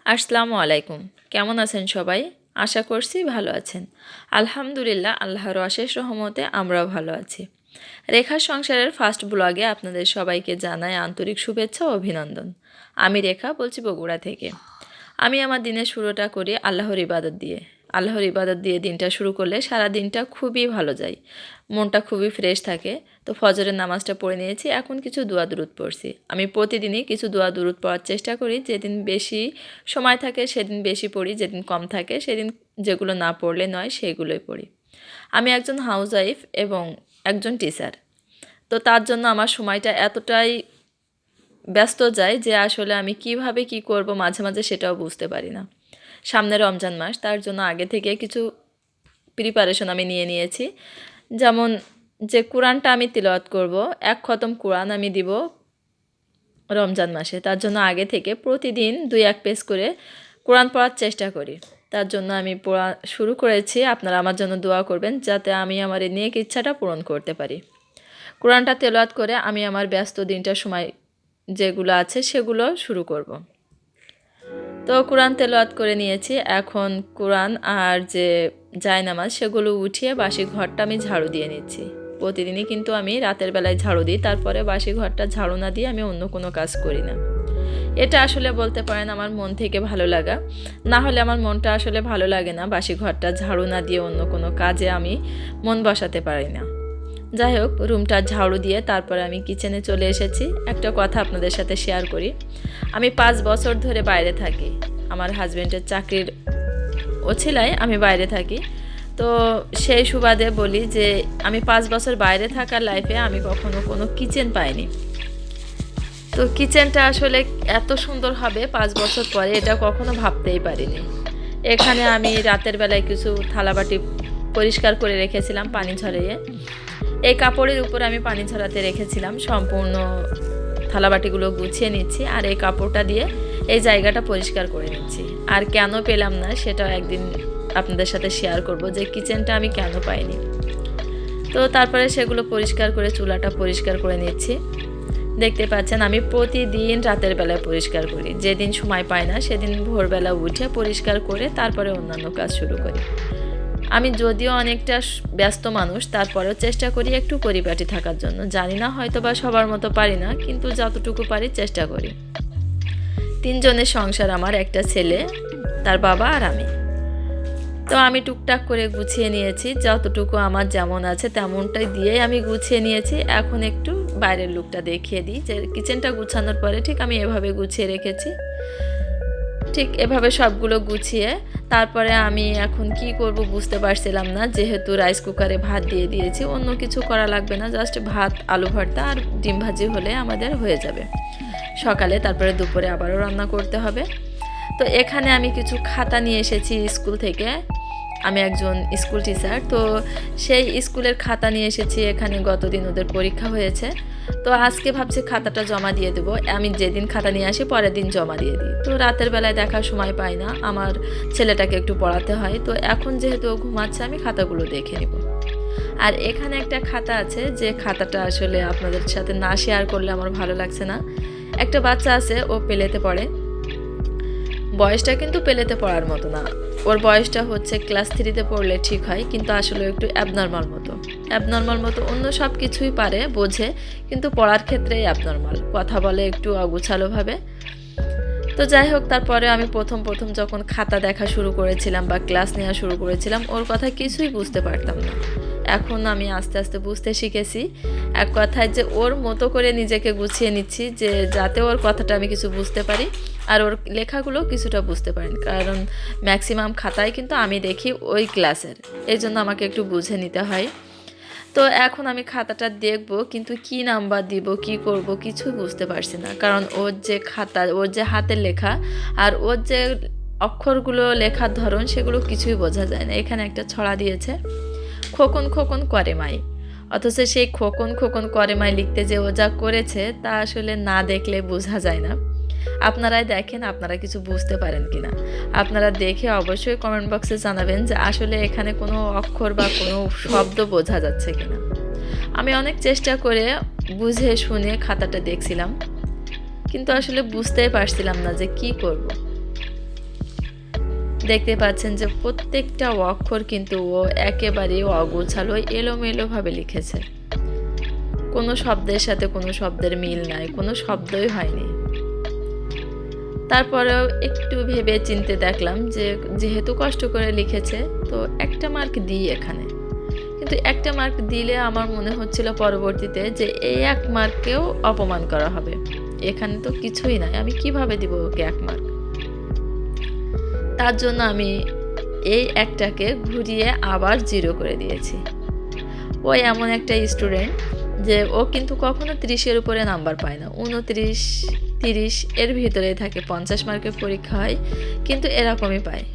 আসসালামু আলাইকুম। কেমন আছেন সবাই? আশা করছি ভালো আছেন। আলহামদুলিল্লাহ, আল্লাহর অশেষ রহমতে আমরাও ভালো আছি। রেখার সংসারের ফার্স্ট ব্লগে আপনাদের সবাইকে জানাই আন্তরিক শুভেচ্ছা ও অভিনন্দন। আমি রেখা বলছি বগুড়া থেকে। আমি আমার দিনের শুরুটা করি আল্লাহর ইবাদত দিয়ে। আল্লাহর ইবাদত দিয়ে দিনটা শুরু করলে সারা দিনটা খুবই ভালো যায়, মনটা খুবই ফ্রেশ থাকে। তো ফজরের নামাজটা পড়ে নিয়েছি, এখন কিছু দোয়া দুরুদ পড়ছি। আমি প্রতিদিনই কিছু দোয়া দুরুদ পড়ার চেষ্টা করি। যেদিন বেশি সময় থাকে সেদিন বেশি পড়ি, যেদিন কম থাকে সেদিন যেগুলো না পড়লে নয় সেগুলোই পড়ি। আমি একজন হাউসওয়াইফ এবং একজন টিচার। তো তার জন্য আমার সময়টা এতটাই ব্যস্ত যায় যে আসলে আমি কিভাবে কি করব মাঝে মাঝে সেটাও বুঝতে পারি না। সামনে রমজান মাস, তার জন্য আগে থেকে কিছু প্রিপারেশন আমি নিয়ে নিয়েছি। যেমন যে কোরআনটা আমি তিলাওয়াত করব, এক খতম কোরআন আমি দিব রমজান মাসে। তার জন্য আগে থেকে প্রতিদিন 2-1 পেজ করে কোরআন পড়ার চেষ্টা করি। তার জন্য আমি পড়া শুরু করেছি। আপনারা আমার জন্য দোয়া করবেন যাতে আমি আমার এই নেক ইচ্ছাটা পূরণ করতে পারি। কোরআনটা তেলাওয়াত করে আমি আমার ব্যস্ত দিনটার সময় যেগুলো আছে সেগুলো শুরু করব। তো কোরআন তেলাওয়াত করে নিয়েছি। এখন কোরআন আর যে জায়নামাজ সেগুলো উঠিয়ে বাসি ঘরটা আমি ঝাড়ু দিয়ে নিচ্ছি। প্রতিদিনই কিন্তু আমি রাতের বেলায় ঝাড়ু দিই, তারপরে বাসি ঘরটা ঝাড়ু না দিয়ে আমি অন্য কোনো কাজ করি না। এটা আসলে বলতে পারেন আমার মন থেকে ভালো লাগা, না হলে আমার মনটা আসলে ভালো লাগে না। বাসি ঘরটা ঝাড়ু না দিয়ে অন্য কোনো কাজে আমি মন বসাতে পারি না। যাই হোক, রুমটা ঝাড়ু দিয়ে তারপরে আমি কিচেনে চলে এসেছি। একটা কথা আপনাদের সাথে শেয়ার করি। আমি 5 বছর ধরে বাইরে থাকি। আমার হাজব্যান্ডের চাকরির ওছিলায় আমি বাইরে থাকি। তো সেই সুবাদে বলি যে আমি 5 বছর বাইরে থাকার লাইফে আমি কখনো কোনো কিচেন পাইনি। তো কিচেনটা আসলে এত সুন্দর হবে 5 বছর পরে এটা কখনো ভাবতেই পারিনি। এখানে আমি রাতের বেলায় কিছু থালাবাটি পরিষ্কার করে রেখেছিলাম পানি ঝরিয়ে। এই কাপড়ের উপর আমি পানি ঝরাতে রেখেছিলাম। সম্পূর্ণ থালাবাটিগুলো গুছিয়ে নিচ্ছি আর এই কাপড়টা দিয়ে এই জায়গাটা পরিষ্কার করে নিচ্ছি। আর কেন পেলাম না সেটাও একদিন আপনাদের সাথে শেয়ার করব যে কিচেনটা আমি কেন পাইনি। তো তারপরে সেগুলো পরিষ্কার করে চুলাটা পরিষ্কার করে নিচ্ছি। দেখতে পাচ্ছেন আমি প্রতিদিন রাতের বেলায় পরিষ্কার করি। যেদিন সময় পাই না সেদিন ভোরবেলা উঠে পরিষ্কার করে তারপরে অন্যান্য কাজ শুরু করি। আমি যদিও অনেকটা ব্যস্ত মানুষ, তারপরেও চেষ্টা করি একটু পরিপাটি থাকার জন্য। জানি না, হয়তো বা সবার মতো পারি না, কিন্তু যতটুকু পারি চেষ্টা করি। 3 জনের সংসার আমার, একটা ছেলে, তার বাবা আর আমি। তো আমি টুকটাক করে গুছিয়ে নিয়েছি, যতটুকু আমার যেমন আছে তেমনটাই দিয়ে আমি গুছিয়ে নিয়েছি। এখন একটু বাইরের লুকটা দেখিয়ে দিই যে কিচেনটা গুছানোর পরে ঠিক আমি এভাবে গুছিয়ে রেখেছি। ঠিক এভাবে সবগুলো গুছিয়ে তারপরে আমি এখন কি করব বুঝতে পারছিলাম না। যেহেতু রাইস কুকারে ভাত দিয়ে দিয়েছি, অন্য কিছু করা লাগবে না, জাস্ট ভাত, আলু ভর্তা আর ডিম ভাজি হলে আমাদের হয়ে যাবে সকালে। তারপরে দুপুরে আবারও রান্না করতে হবে। তো এখানে আমি কিছু খাতা নিয়ে এসেছি স্কুল থেকে। আমি একজন স্কুল টিচার, তো সেই স্কুলের খাতা নিয়ে এসেছি। এখানে গতদিন ওদের পরীক্ষা হয়েছে, তো আজকে ভাবছি খাতাটা জমা দিয়ে দেবো। আমি যেদিন খাতা নিয়ে আসি পরের দিন জমা দিয়ে দিই। তো রাতের বেলায় দেখার সময় পাই না, আমার ছেলেটাকে একটু পড়াতে হয়। তো এখন যেহেতু ও ঘুমাচ্ছে আমি খাতাগুলো দেখে নিব। আর এখানে একটা খাতা আছে, যে খাতাটা আসলে আপনাদের সাথে না শেয়ার করলে আমার ভালো লাগছে না। একটা বাচ্চা আছে, ও পেলেতে পড়ে। বয়সটা কিন্তু পেলেতে পড়ার মতো না। ওর বয়সটা হচ্ছে ক্লাস 3-তে পড়লে ঠিক হয়, কিন্তু আসলে একটু অ্যাবনর্মাল মতো। অন্য সব কিছুই পারে, বোঝে, কিন্তু পড়ার ক্ষেত্রেই অ্যাবনর্মাল। কথা বলে একটু অগুছালোভাবে। তো যাই হোক, তারপরে আমি প্রথম যখন খাতা দেখা শুরু করেছিলাম বা ক্লাস নেওয়া শুরু করেছিলাম, ওর কথা কিছুই বুঝতে পারতাম না। এখন আমি আস্তে আস্তে বুঝতে শিখেছি। এক কথায় যে ওর মতো করে নিজেকে গুছিয়ে নিচ্ছি, যে যাতে ওর কথাটা আমি কিছু বুঝতে পারি আর ওর লেখাগুলো কিছুটা বুঝতে পারেন। কারণ ম্যাক্সিমাম খাতায় কিন্তু আমি দেখি ওই ক্লাসের, এই জন্য আমাকে একটু বুঝে নিতে হয়। তো এখন আমি খাতাটা দেখব, কিন্তু কি নাম্বার দিব, কি করব কিছুই বুঝতে পারছি না। কারণ ওর যে খাতা, ওর যে হাতের লেখা আর ওর যে অক্ষরগুলো লেখার ধরন, সেগুলো কিছুই বোঝা যায় না। এখানে একটা ছড়া দিয়েছে, খোকন খোকন করে মাই। অথচ সেই খোকন খোকন করে মাই লিখতে যে ও যা করেছে তা আসলে না দেখলে বোঝা যায় না। আপনারাই দেখেন, আপনারা কিছু বুঝতে পারেন কিনা। আপনারা দেখে অবশ্যই কমেন্ট বক্সে জানাবেন যে আসলে এখানে কোনো অক্ষর বা কোনো শব্দ বোঝা যাচ্ছে কিনা। আমি অনেক চেষ্টা করে বুঝে শুনে খাতাটা দেখছিলাম, কিন্তু আসলে বুঝতেই পারছিলাম না যে কি করব। দেখতে পাচ্ছেন যে প্রত্যেকটা অক্ষর কিন্তু ও একেবারে অগোছালো এলোমেলোভাবে লিখেছে। কোনো শব্দের সাথে কোনো শব্দের মিল নাই, কোনো শব্দই হয়নি। তারপরেও একটু ভেবে চিন্তে দেখলাম যে যেহেতু কষ্ট করে লিখেছে তো একটা মার্ক দিই এখানে। কিন্তু একটা মার্ক দিলে আমার মনে হচ্ছিল পরবর্তীতে যে এই এক মার্ককেও অপমান করা হবে। এখানে তো কিছুই নাই, আমি কিভাবে দিব ওকে এক মার্ক? তার জন্য আমি এই একটাকে ঘুরিয়ে আবার 0 করে দিয়েছি। ও এমন একটা স্টুডেন্ট যে ও কিন্তু কখনো 30-এর উপরে নাম্বার পায় না, 29, 30 এর ভিতরেই থাকে। 50 মার্কের পরীক্ষা হয় কিন্তু এরকমই পায়।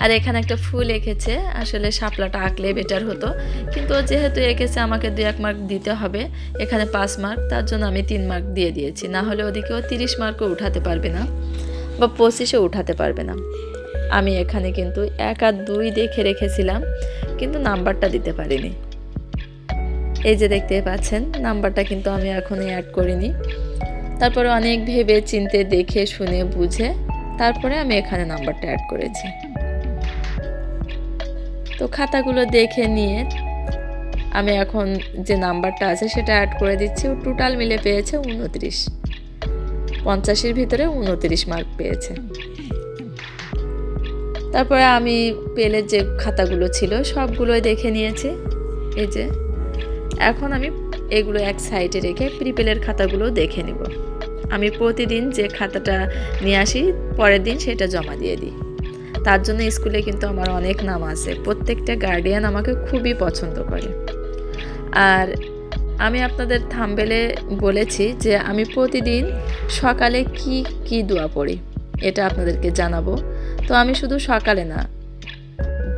আর এখানে একটা ফুল এঁকেছে, আসলে শাপলাটা আঁকলে বেটার হতো, কিন্তু ও যেহেতু এঁকেছে আমাকে 2-1 মার্ক দিতে হবে। এখানে 5 মার্ক, তার জন্য আমি 3 মার্ক দিয়ে দিয়েছি। না হলে ওদিকে ও 30 মার্কও উঠাতে পারবে না বা 25-এ উঠাতে পারবে না। আমি এখানে কিন্তু 1 আর 2 দেখে রেখেছিলাম, কিন্তু নাম্বারটা দিতে পারিনি। এই যে দেখতে পাচ্ছেন নাম্বারটা কিন্তু আমি এখনই অ্যাড করিনি। তারপরে অনেক ভেবে চিন্তে দেখে শুনে বুঝে তারপরে আমি এখানে নাম্বারটা অ্যাড করেছি। তো খাতাগুলো দেখে নিয়ে আমি এখন যে নাম্বারটা আছে সেটা অ্যাড করে দিচ্ছি। ও টোটাল মিলে পেয়েছে 29, 50-এর ভিতরে 29 মার্ক পেয়েছে। তারপরে আমি পেলের যে খাতাগুলো ছিল সবগুলোই দেখে নিয়েছি। এই যে এখন আমি এগুলো এক সাইডে রেখে প্রিপেলের খাতাগুলো দেখে নিব। আমি প্রতিদিন যে খাতাটা নিয়ে আসি পরের দিন সেটা জমা দিয়ে দিই। তার জন্য স্কুলে কিন্তু আমার অনেক নাম আছে, প্রত্যেকটা গার্ডিয়ান আমাকে খুবই পছন্দ করে। আর আমি আপনাদের থাম্বনেলে বলেছি যে আমি প্রতিদিন সকালে কি দোয়া পড়ি এটা আপনাদেরকে জানাবো। তো আমি শুধু সকালে না,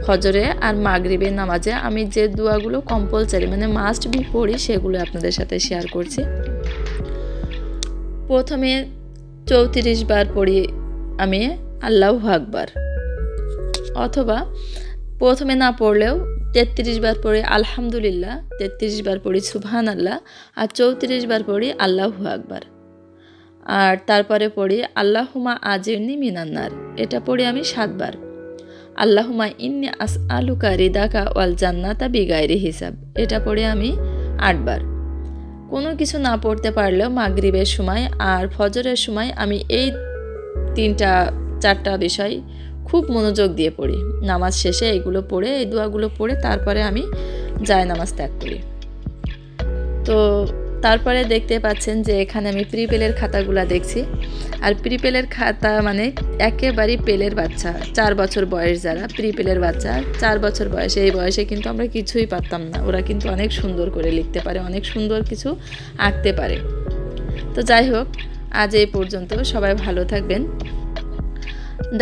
ফজরে আর মাগরিবের নামাজে আমি যে দোয়াগুলো কম্পালসারি মানে মাস্ট বি পড়ি সেগুলো আপনাদের সাথে শেয়ার করছি। প্রথমে 34 বার পড়ি আমি আল্লাহু আকবার, অথবা প্রথমে না পড়লেও 33 বার পড়ি আলহামদুলিল্লাহ, 33 বার পড়ি সুবহানাল্লাহ, আর 34 বার পড়ি আল্লাহু আকবার। আর তারপরে পড়ি আল্লাহুম্মা আজিরনি মিনান্নার, এটা পড়ি আমি 7 বার। আল্লাহুম্মা ইন্নী আসআলুকা রিদাকা ওয়াল জান্নাতা বিগাইরি হিসাব, এটা পড়ি আমি 8 বার। কোনো কিছু না পড়তে পারলেও মাগরিবের সময় আর ফজরের সময় আমি এই 3-4টা বিষয় খুব মনোযোগ দিয়ে পড়ি। নামাজ শেষে এইগুলো পড়ে, এই দোয়াগুলো পড়ে তারপরে আমি নামাজ ত্যাগ করি। তো তারপরে দেখতে পাচ্ছেন যে এখানে আমি প্রিপেলের খাতাগুলো দেখছি। আর প্রিপেলের খাতা মানে একেবারেই পেলের বাচ্চা, 4 বছর বয়স যারা প্রিপেলের বাচ্চা, 4 বছর বয়সে, এই বয়সে কিন্তু আমরা কিছুই পারতাম না। ওরা কিন্তু অনেক সুন্দর করে লিখতে পারে, অনেক সুন্দর কিছু আঁকতে পারে। তো যাই হোক, আজ এই পর্যন্ত। সবাই ভালো থাকবেন।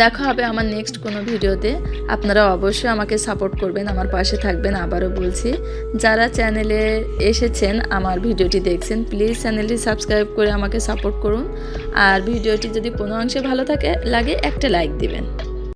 দেখা হবে আমার নেক্সট কোনো ভিডিওতে। আপনারা অবশ্যই আমাকে সাপোর্ট করবেন, আমার পাশে থাকবেন। আবারও বলছি, যারা চ্যানেলে এসেছেন আমার ভিডিওটি দেখছেন, প্লিজ চ্যানেলটি সাবস্ক্রাইব করে আমাকে সাপোর্ট করুন। আর ভিডিওটি যদি কোনো অংশে ভালো লাগে একটা লাইক দিবেন।